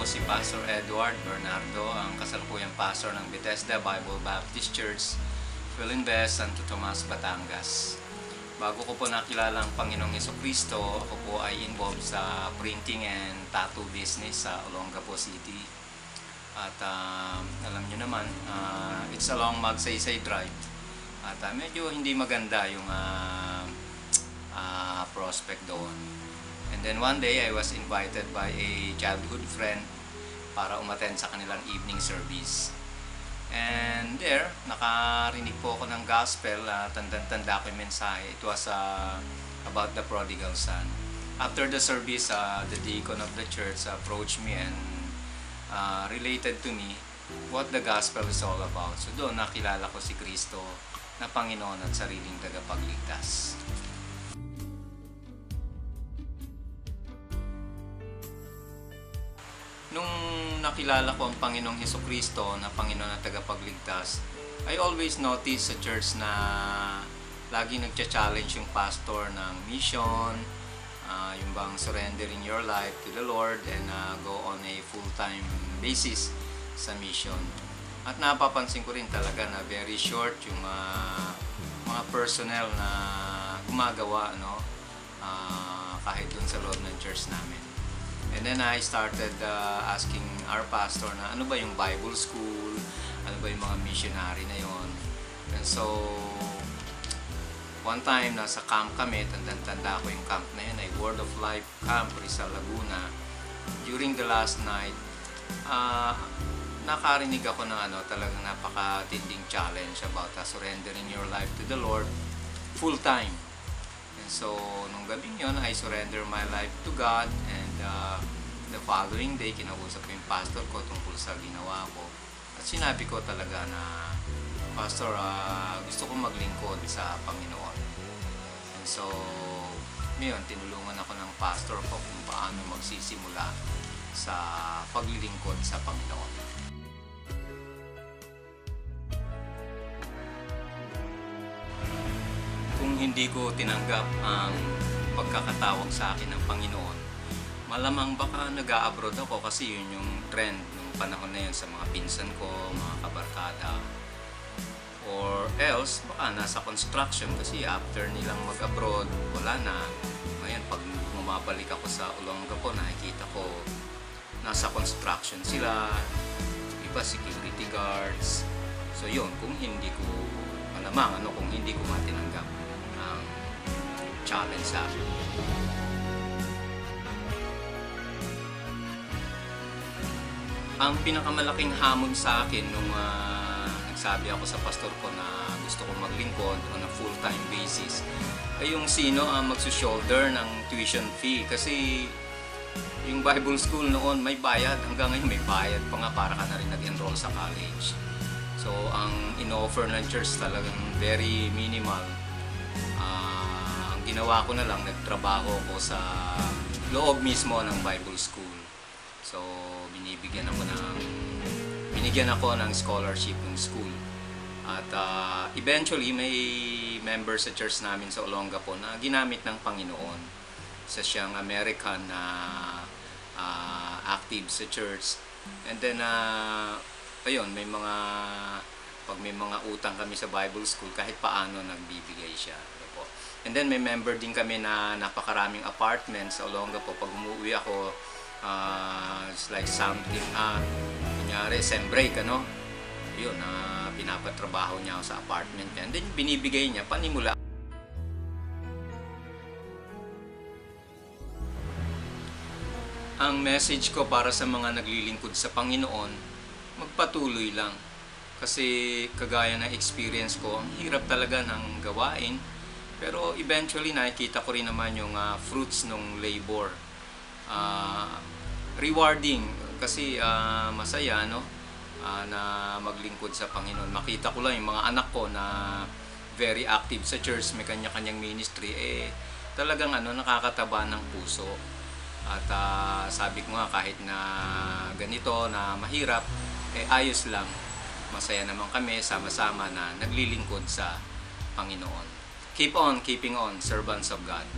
si Pastor Edward Bernardo, ang kasalukuyang pastor ng Bethesda Bible Baptist Church, Philinvest, Santo Tomas, Batangas. Bago ko po nakilala ang Panginoong Jesucristo, ako po ay involved sa printing and tattoo business sa Olongapo City. At alam nyo naman, it's a long Magsaysay drive. At medyo hindi maganda yung prospect doon. And then one day, I was invited by a childhood friend para umattend sa kanilang evening service. And there, nakarinig po ako ng gospel, tanda-tanda ko yung mensahe. It was about the prodigal son. After the service, the deacon of the church approached me and related to me what the gospel is all about. So doon nakilala ko si Kristo na Panginoon at sariling tagapagligtas. Nung nakilala ko ang Panginoong Jesucristo na Panginoon at tagapagligtas, I always notice sa church na lagi nagcha-challenge yung pastor ng mission, yung bang surrendering your life to the Lord and go on a full-time basis sa mission. At napapansin ko rin talaga na very short yung mga personnel na gumagawa, kahit dun sa loob ng church namin. And then I started asking our pastor na ano ba yung Bible school, ano ba yung mga missionary na yon. And so, one time nasa camp kami, tanda ko yung camp na yun, ay Word of Life Camp, Rizal, Laguna. During the last night, nakarinig ako ng talagang napakatinding challenge about surrendering your life to the Lord full time. And so, nung gabing yun, I surrender my life to God, and the following day, kinausap ko yung pastor ko tungkol sa ginawa ko. At sinabi ko talaga na, Pastor, gusto ko maglingkod sa Panginoon. And so, ngayon, tinulungan ako ng pastor ko kung paano magsisimula sa paglilingkod sa Panginoon. Kung hindi ko tinanggap ang pagkakatawag sa akin ng Panginoon, malamang baka nag-a-abroad ako kasi yun yung trend ng panahon na yun sa mga pinsan ko, mga kabarkada. Or else, baka nasa construction kasi after nilang mag-abroad, wala na. Ngayon, pag bumabalik ako sa Olongapo, nakikita ko nasa construction sila, iba security guards. So yun, kung hindi ko, malamang kung hindi ko matinanggap ang challenge sa akin. Ang pinakamalaking hamon sa akin nung nagsabi ako sa pastor ko na gusto kong maglingkod on a full-time basis ay yung sino ang magsushoulder ng tuition fee. Kasi yung Bible school noon may bayad, hanggang ngayon may bayad pa nga para ka na rin nag-enroll sa college. So ang in-offer ng church talagang very minimal. Ang ginawa ko na lang, nagtrabaho ko sa loob mismo ng Bible school. So binigyan ako ng scholarship ng school. At eventually may member sa church namin sa Olongapo na ginamit ng Panginoon. Isa siyang American na active sa church. And then ayun, pag may mga utang kami sa Bible school, kahit paano nagbibigay siya. And then may member din kami na napakaraming apartments sa Olongapo. Pag umuwi ako, it's like something, kunyari, sem break, yun, pinapatrabaho niya ako sa apartment niya. And then binibigay niya, panimula. Ang message ko para sa mga naglilingkod sa Panginoon, magpatuloy lang. Kasi kagaya ng experience ko, ang hirap talaga ng gawain. Pero eventually nakikita ko rin naman yung fruits ng labor. Rewarding kasi masaya na maglingkod sa Panginoon. Makita ko lang yung mga anak ko na very active sa church, may kanya-kanyang ministry, talagang nakakataba ng puso. At sabi ko nga, kahit na ganito na mahirap, ayos lang, masaya naman kami sama-sama na naglilingkod sa Panginoon. Keep on keeping on, servants of God.